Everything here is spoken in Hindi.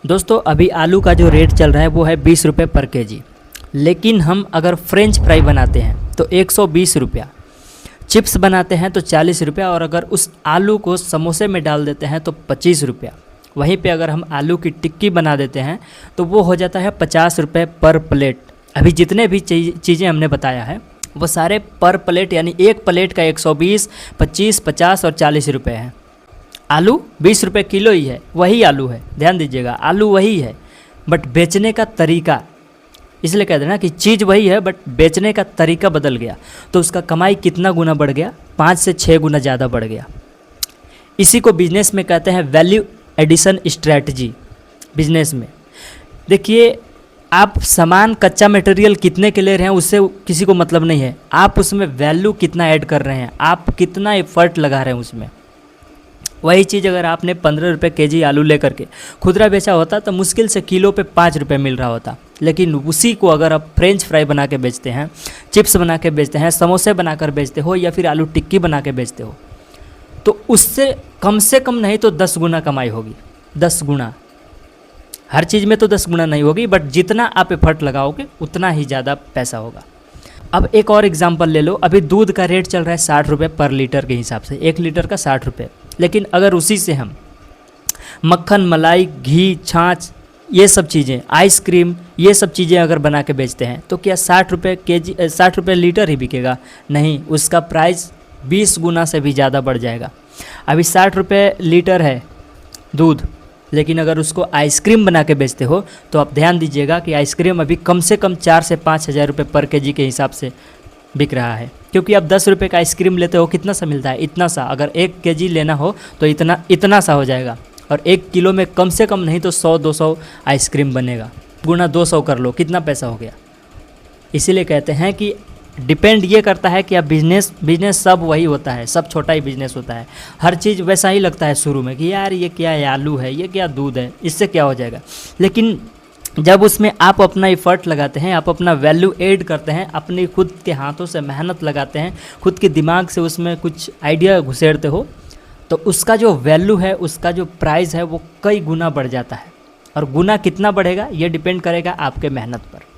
दोस्तों अभी आलू का जो रेट चल रहा है वो है 20 रुपये पर केजी, लेकिन हम अगर फ्रेंच फ्राई बनाते हैं तो 120 रुपया, चिप्स बनाते हैं तो 40 रुपया, और अगर उस आलू को समोसे में डाल देते हैं तो 25 रुपया। वहीं पे अगर हम आलू की टिक्की बना देते हैं तो वो हो जाता है 50 रुपये पर प्लेट। अभी जितने भी चीज़ें हमने बताया है वो सारे पर प्लेट, यानी एक प्लेट का 120, 25, 50 और 40 रुपये है। आलू 20 रुपये किलो ही है, वही आलू है, ध्यान दीजिएगा, आलू वही है, बट बेचने का तरीका, इसलिए कहते हैं ना कि चीज़ वही है बट बेचने का तरीका बदल गया, तो उसका कमाई कितना गुना बढ़ गया, 5 से 6 गुना ज़्यादा बढ़ गया। इसी को बिजनेस में कहते हैं वैल्यू एडिशन स्ट्रैटेजी। बिजनेस में देखिए, आप सामान कच्चा मटेरियल कितने के ले रहे हैं उससे किसी को मतलब नहीं है, आप उसमें वैल्यू कितना ऐड कर रहे हैं, आप कितना एफर्ट लगा रहे हैं उसमें। वही चीज़ अगर आपने 15 रुपये केजी आलू लेकर के खुदरा बेचा होता तो मुश्किल से किलो पे 5 रुपये मिल रहा होता, लेकिन उसी को अगर आप फ्रेंच फ्राई बना के बेचते हैं, चिप्स बना के बेचते हैं, समोसे बनाकर बेचते हो या फिर आलू टिक्की बना के बेचते हो, तो उससे कम से कम नहीं तो 10 गुना कमाई होगी। 10 गुना, हर चीज़ में तो 10 गुना नहीं होगी, बट जितना आप एफर्ट लगाओगे उतना ही ज़्यादा पैसा होगा। अब एक और एग्जांपल ले लो, अभी दूध का रेट चल रहा है 60 रुपये पर लीटर के हिसाब से, 1 लीटर का 60 रुपये, लेकिन अगर उसी से हम मक्खन, मलाई, घी, छाछ, ये सब चीज़ें, आइसक्रीम, ये सब चीज़ें अगर बना के बेचते हैं तो क्या 60 रुपये केजी, 60 रुपये लीटर ही बिकेगा? नहीं, उसका प्राइस 20 गुना से भी ज़्यादा बढ़ जाएगा। अभी 60 रुपये लीटर है दूध, लेकिन अगर उसको आइसक्रीम बना के बेचते हो तो आप ध्यान दीजिएगा कि आइसक्रीम अभी कम से कम 4 से 5 हज़ार रुपये पर केजी के हिसाब से बिक रहा है, क्योंकि आप 10 रुपये का आइसक्रीम लेते हो, कितना सा मिलता है? इतना सा। अगर 1 केजी लेना हो तो इतना सा हो जाएगा, और 1 किलो में कम से कम नहीं तो 100-200 आइसक्रीम बनेगा। गुना 200 कर लो, कितना पैसा हो गया। इसीलिए कहते हैं कि डिपेंड ये करता है कि आप बिजनेस सब वही होता है, सब छोटा ही बिजनेस होता है। हर चीज़ वैसा ही लगता है शुरू में कि यार ये क्या है, आलू है, ये क्या दूध है, इससे क्या हो जाएगा, लेकिन जब उसमें आप अपना एफर्ट लगाते हैं, आप अपना वैल्यू ऐड करते हैं, अपनी खुद के हाथों से मेहनत लगाते हैं, खुद के दिमाग से उसमें कुछ आइडिया घुसेड़ते हो, तो उसका जो वैल्यू है, उसका जो प्राइस है वो कई गुना बढ़ जाता है। और गुना कितना बढ़ेगा ये डिपेंड करेगा आपके मेहनत पर।